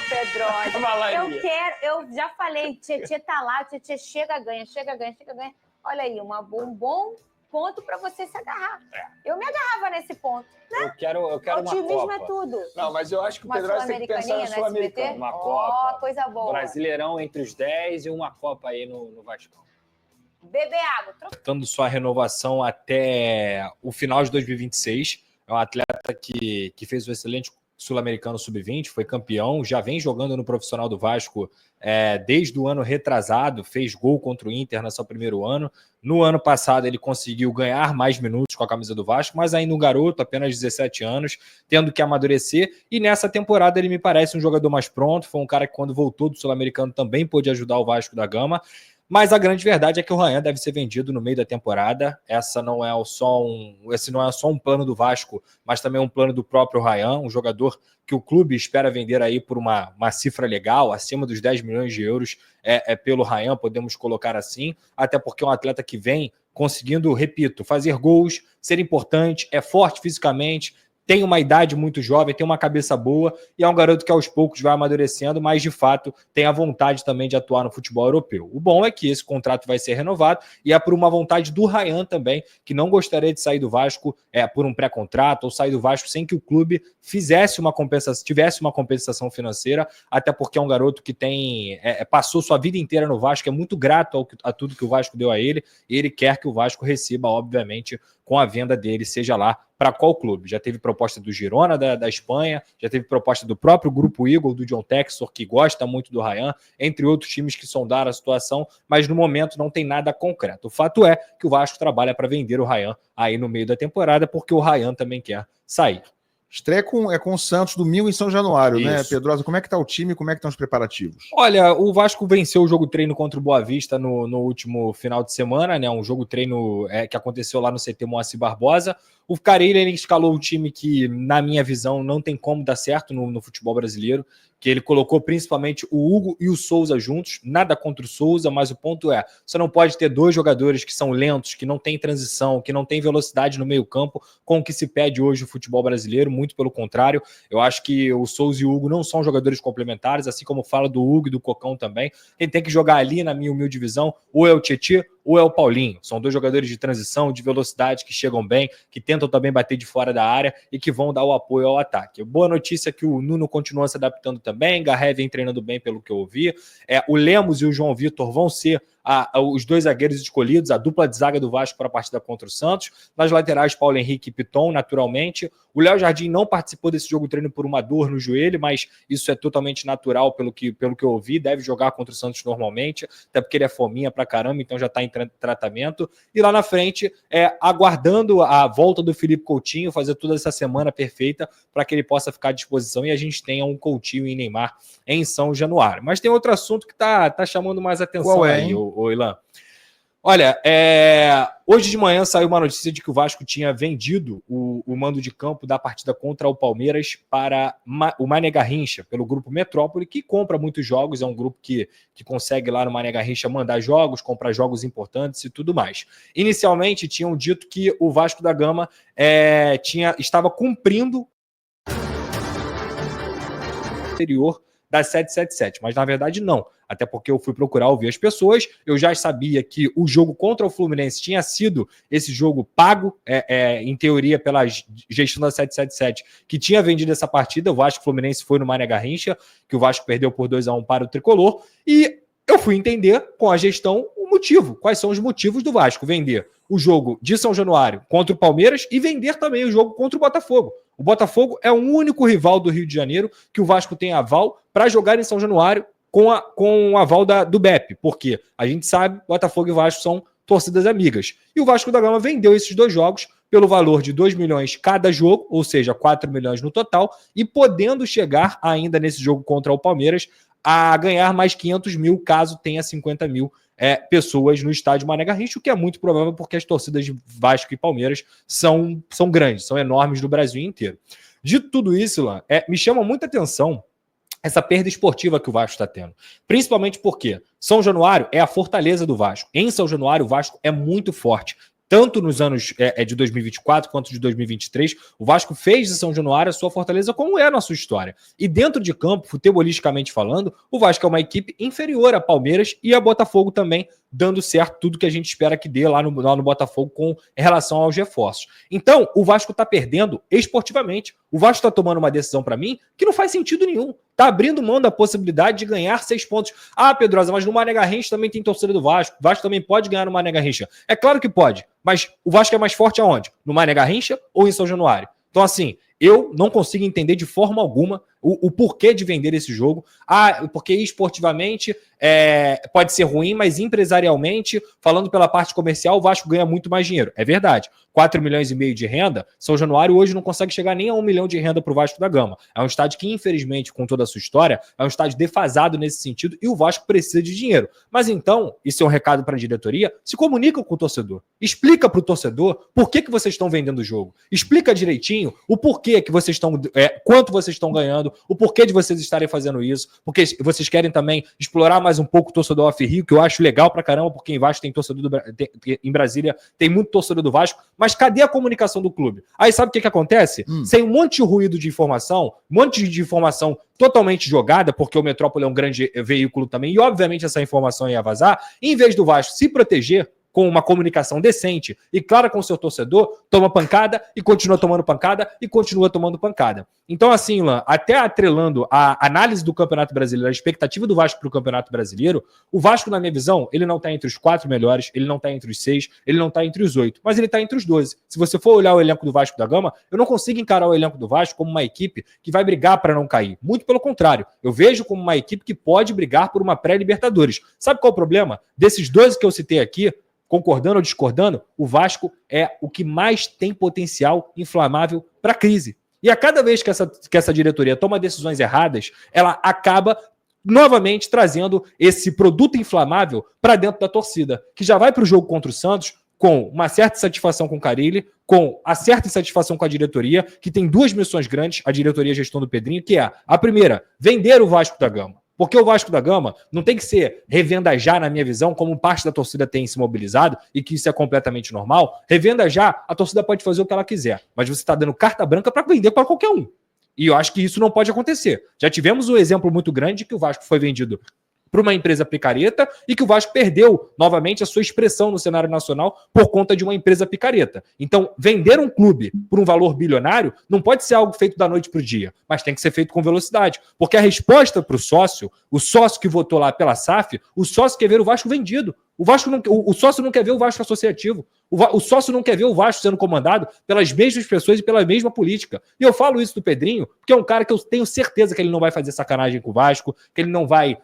Pedrosa. Eu já falei, Tietê tá lá, Tietê chega, ganha. Olha aí, um bom ponto para você se agarrar. Eu me agarrava nesse ponto, né? Eu quero uma Copa. O otimismo é tudo. Não, mas eu acho que o Pedrosa tem que pensar na Sul-Americana. Uma Copa. Coisa boa. Brasileirão entre os 10 e uma Copa aí no Vascão. Beber água. Trocando sua renovação até o final de 2026. É um atleta que fez um excelente Sul-Americano Sub-20, foi campeão, já vem jogando no profissional do Vasco desde o ano retrasado, fez gol contra o Inter no seu primeiro ano. No ano passado ele conseguiu ganhar mais minutos com a camisa do Vasco, mas ainda um garoto, apenas 17 anos, tendo que amadurecer, e nessa temporada ele me parece um jogador mais pronto, foi um cara que quando voltou do Sul-Americano também pôde ajudar o Vasco da Gama. Mas a grande verdade é que o Ryan deve ser vendido no meio da temporada. Esse não é só um plano do Vasco, mas também um plano do próprio Ryan, um jogador que o clube espera vender aí por uma cifra legal, acima dos 10 milhões de euros pelo Ryan, podemos colocar assim, até porque é um atleta que vem conseguindo, repito, fazer gols, ser importante, é forte fisicamente, tem uma idade muito jovem, tem uma cabeça boa e é um garoto que aos poucos vai amadurecendo, mas de fato tem a vontade também de atuar no futebol europeu. O bom é que esse contrato vai ser renovado e é por uma vontade do Ryan também, que não gostaria de sair do Vasco por um pré-contrato ou sair do Vasco sem que o clube tivesse uma compensação financeira, até porque é um garoto que passou sua vida inteira no Vasco, é muito grato a tudo que o Vasco deu a ele, e ele quer que o Vasco receba, obviamente, com a venda dele, seja lá para qual clube. Já teve proposta do Girona, da Espanha, já teve proposta do próprio Grupo Eagle, do John Textor, que gosta muito do Ryan, entre outros times que sondaram a situação, mas no momento não tem nada concreto. O fato é que o Vasco trabalha para vender o Ryan aí no meio da temporada, porque o Ryan também quer sair. Estreia com o Santos domingo em São Januário, Isso. né, Pedrosa? Como é que tá o time? Como é que estão os preparativos? Olha, o Vasco venceu o jogo treino contra o Boa Vista no último final de semana, né? Um jogo treino que aconteceu lá no CT Moacir Barbosa. O Carille, ele escalou um time que, na minha visão, não tem como dar certo no futebol brasileiro, que ele colocou principalmente o Hugo e o Souza juntos, nada contra o Souza, mas o ponto é, você não pode ter dois jogadores que são lentos, que não têm transição, que não têm velocidade no meio campo, com o que se pede hoje o futebol brasileiro, muito pelo contrário. Eu acho que o Souza e o Hugo não são jogadores complementares, assim como fala do Hugo e do Cocão também. Quem tem que jogar ali, na minha humilde visão, ou é o Tietê, ou é o Paulinho. São dois jogadores de transição, de velocidade, que chegam bem, que tentam também bater de fora da área e que vão dar o apoio ao ataque. Boa notícia é que o Nuno continua se adaptando também, Garré vem treinando bem pelo que eu ouvi. O Lemos e o João Vitor vão ser os dois zagueiros escolhidos, a dupla de zaga do Vasco para a partida contra o Santos. Nas laterais, Paulo Henrique e Piton, naturalmente. O Léo Jardim não participou desse jogo treino por uma dor no joelho, mas isso é totalmente natural pelo que eu ouvi. Deve jogar contra o Santos normalmente, até porque ele é fominha pra caramba, então já está em tratamento. E lá na frente, aguardando a volta do Felipe Coutinho, fazer toda essa semana perfeita para que ele possa ficar à disposição e a gente tenha um Coutinho e Neymar em São Januário. Mas tem outro assunto que tá chamando mais atenção. Qual é, aí, o Ilan. Olha, hoje de manhã saiu uma notícia de que o Vasco tinha vendido o mando de campo da partida contra o Palmeiras para o Mané Garrincha, pelo Grupo Metrópole, que compra muitos jogos, é um grupo que consegue lá no Mané Garrincha mandar jogos, comprar jogos importantes e tudo mais. Inicialmente tinham dito que o Vasco da Gama estava cumprindo o anterior da 777, mas na verdade não, até porque eu fui procurar ouvir as pessoas, eu já sabia que o jogo contra o Fluminense tinha sido esse jogo pago, em teoria pela gestão da 777, que tinha vendido essa partida. O Vasco Fluminense foi no Mané Garrincha, que o Vasco perdeu por 2-1 para o Tricolor, e eu fui entender com a gestão o motivo, quais são os motivos do Vasco vender o jogo de São Januário contra o Palmeiras e vender também o jogo contra o Botafogo. O Botafogo é o único rival do Rio de Janeiro que o Vasco tem aval para jogar em São Januário com o aval do BEP, porque a gente sabe, Botafogo e Vasco são torcidas amigas. E o Vasco da Gama vendeu esses dois jogos pelo valor de 2 milhões cada jogo, ou seja, 4 milhões no total, e podendo chegar ainda nesse jogo contra o Palmeiras a ganhar mais 500 mil, caso tenha 50 mil pessoas no estádio Mané Garrincha, o que é muito provável porque as torcidas de Vasco e Palmeiras são grandes, são enormes no Brasil inteiro. Dito tudo isso, Lan, me chama muita atenção essa perda esportiva que o Vasco está tendo. Principalmente porque São Januário é a fortaleza do Vasco. Em São Januário, o Vasco é muito forte. tanto nos anos de 2024 quanto de 2023, o Vasco fez de São Januário a sua fortaleza, como é a nossa história. E dentro de campo, futebolisticamente falando, o Vasco é uma equipe inferior a Palmeiras e a Botafogo também, dando certo tudo que a gente espera que dê lá no Botafogo com relação aos reforços. Então, o Vasco está perdendo esportivamente. O Vasco está tomando uma decisão, para mim, que não faz sentido nenhum. Está abrindo mão da possibilidade de ganhar 6 pontos. Ah, Pedrosa, mas no Mané Garrincha também tem torcida do Vasco. O Vasco também pode ganhar no Mané Garrincha. É claro que pode, mas o Vasco é mais forte aonde? No Mané Garrincha ou em São Januário? Então, assim, eu não consigo entender de forma alguma o porquê de vender esse jogo. Ah, porque esportivamente pode ser ruim, mas empresarialmente, falando pela parte comercial, o Vasco ganha muito mais dinheiro. É verdade. 4,5 milhões de renda, São Januário hoje não consegue chegar nem a 1 milhão de renda para o Vasco da Gama. É um estádio que, infelizmente, com toda a sua história, é um estádio defasado nesse sentido e o Vasco precisa de dinheiro. Mas então, isso é um recado para a diretoria, se comunica com o torcedor. Explica para o torcedor por que vocês estão vendendo o jogo. Explica direitinho o porquê que vocês estão, quanto vocês estão ganhando, o porquê de vocês estarem fazendo isso, porque vocês querem também explorar mais um pouco o torcedor off-Rio, que eu acho legal pra caramba, porque em Vasco tem torcedor em Brasília tem muito torcedor do Vasco, mas cadê a comunicação do clube? Aí sabe o que acontece? Sem um monte de ruído de informação, um monte de informação totalmente jogada, porque o Metrópole é um grande veículo também, e obviamente essa informação ia vazar, em vez do Vasco se proteger com uma comunicação decente e clara com o seu torcedor, toma pancada e continua tomando pancada e continua tomando pancada. Então, assim, Lan, até atrelando a análise do Campeonato Brasileiro, a expectativa do Vasco para o Campeonato Brasileiro, o Vasco, na minha visão, ele não está entre os 4 melhores, ele não está entre os 6, ele não está entre os 8, mas ele está entre os 12. Se você for olhar o elenco do Vasco da Gama, eu não consigo encarar o elenco do Vasco como uma equipe que vai brigar para não cair. Muito pelo contrário, eu vejo como uma equipe que pode brigar por uma pré-Libertadores. Sabe qual é o problema? Desses 12 que eu citei aqui, concordando ou discordando, o Vasco é o que mais tem potencial inflamável para a crise. E a cada vez que essa diretoria toma decisões erradas, ela acaba novamente trazendo esse produto inflamável para dentro da torcida, que já vai para o jogo contra o Santos com uma certa insatisfação com o Carille, com a certa insatisfação com a diretoria, que tem 2 missões grandes, a diretoria e a gestão do Pedrinho, que é a primeira, vender o Vasco da Gama. Porque o Vasco da Gama não tem que ser revenda já, na minha visão, como parte da torcida tem se mobilizado, e que isso é completamente normal. Revenda já, a torcida pode fazer o que ela quiser, mas você está dando carta branca para vender para qualquer um. E eu acho que isso não pode acontecer. Já tivemos um exemplo muito grande que o Vasco foi vendido para uma empresa picareta e que o Vasco perdeu novamente a sua expressão no cenário nacional por conta de uma empresa picareta. Então, vender um clube por um valor bilionário não pode ser algo feito da noite para o dia, mas tem que ser feito com velocidade, porque a resposta para o sócio que votou lá pela SAF, o sócio quer ver o Vasco vendido. O sócio não quer ver o Vasco associativo. O sócio não quer ver o Vasco sendo comandado pelas mesmas pessoas e pela mesma política. E eu falo isso do Pedrinho, porque é um cara que eu tenho certeza que ele não vai fazer sacanagem com o Vasco, que ele não vai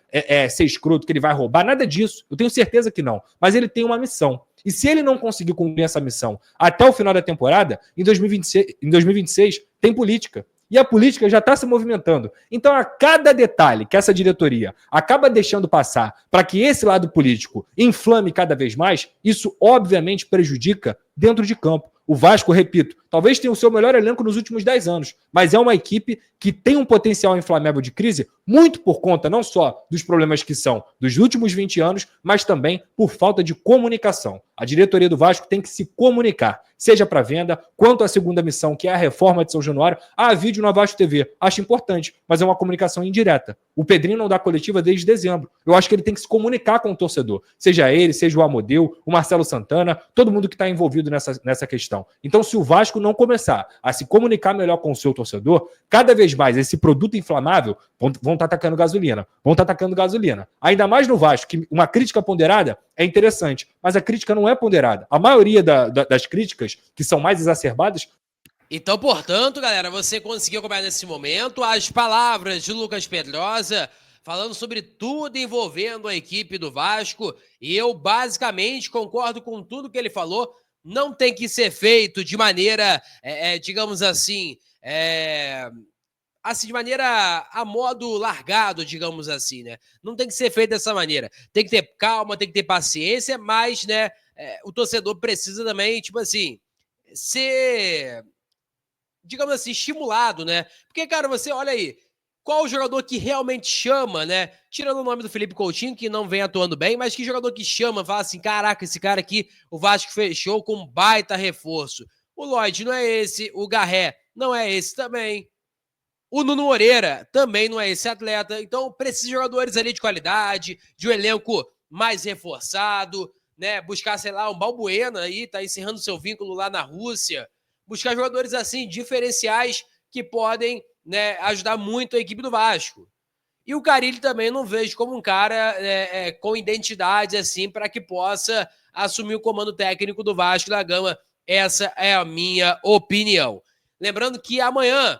ser escroto, que ele vai roubar, nada disso. Eu tenho certeza que não. Mas ele tem uma missão. E se ele não conseguir cumprir essa missão até o final da temporada, em 2026 tem política. E a política já está se movimentando. Então, a cada detalhe que essa diretoria acaba deixando passar para que esse lado político inflame cada vez mais, isso obviamente prejudica dentro de campo. O Vasco, repito, talvez tenha o seu melhor elenco nos últimos 10 anos, mas é uma equipe que tem um potencial inflamável de crise muito por conta não só dos problemas que são dos últimos 20 anos, mas também por falta de comunicação. A diretoria do Vasco tem que se comunicar, seja para venda, quanto à segunda missão, que é a reforma de São Januário. Vídeo na Vasco TV. Acho importante, mas é uma comunicação indireta. O Pedrinho não dá coletiva desde dezembro. Eu acho que ele tem que se comunicar com o torcedor. Seja ele, seja o Amodeu, o Marcelo Santana, todo mundo que está envolvido nessa questão. Então, se o Vasco não começar a se comunicar melhor com o seu torcedor, cada vez mais esse produto inflamável vão estar atacando gasolina. Ainda mais no Vasco, que uma crítica ponderada é interessante, mas a crítica não é ponderada. A maioria das críticas, que são mais exacerbadas. Então, portanto, galera, você conseguiu acompanhar nesse momento as palavras de Lucas Pedrosa falando sobre tudo envolvendo a equipe do Vasco, e eu basicamente concordo com tudo que ele falou. Não tem que ser feito de maneira, digamos assim, de maneira a modo largado, digamos assim, né? Não tem que ser feito dessa maneira. Tem que ter calma, tem que ter paciência, mas, né, o torcedor precisa também, tipo assim, ser, digamos assim, estimulado, né? Porque, cara, você olha aí, qual o jogador que realmente chama, né? Tirando o nome do Felipe Coutinho, que não vem atuando bem, mas que jogador que chama, fala assim, caraca, esse cara aqui, o Vasco fechou com um baita reforço. O Lloyd não é esse, o Garré não é esse também. O Nuno Moreira também não é esse atleta. Então, precisa de jogadores ali de qualidade, de um elenco mais reforçado, né? Buscar, sei lá, um Balbuena aí, tá encerrando seu vínculo lá na Rússia. Buscar jogadores assim, diferenciais, que podem, né, ajudar muito a equipe do Vasco. E o Carille também não vejo como um cara com identidade assim para que possa assumir o comando técnico do Vasco da Gama. Essa é a minha opinião. Lembrando que amanhã,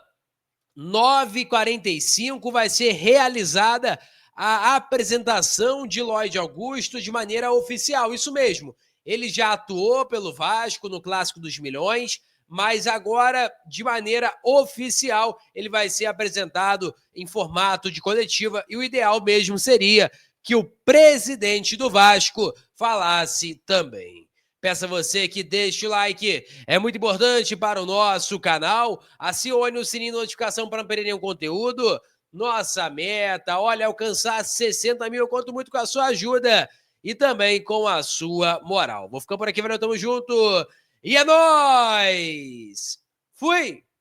9h45, vai ser realizada a apresentação de Lloyd Augusto de maneira oficial. Isso mesmo, ele já atuou pelo Vasco no Clássico dos Milhões, mas agora, de maneira oficial, ele vai ser apresentado em formato de coletiva e o ideal mesmo seria que o presidente do Vasco falasse também. Peço a você que deixe o like, é muito importante para o nosso canal. Acione o sininho de notificação para não perder nenhum conteúdo. Nossa meta, olha, alcançar 60 mil, eu conto muito com a sua ajuda e também com a sua moral. Vou ficando por aqui, valeu, tamo junto. E é nóis! Fui!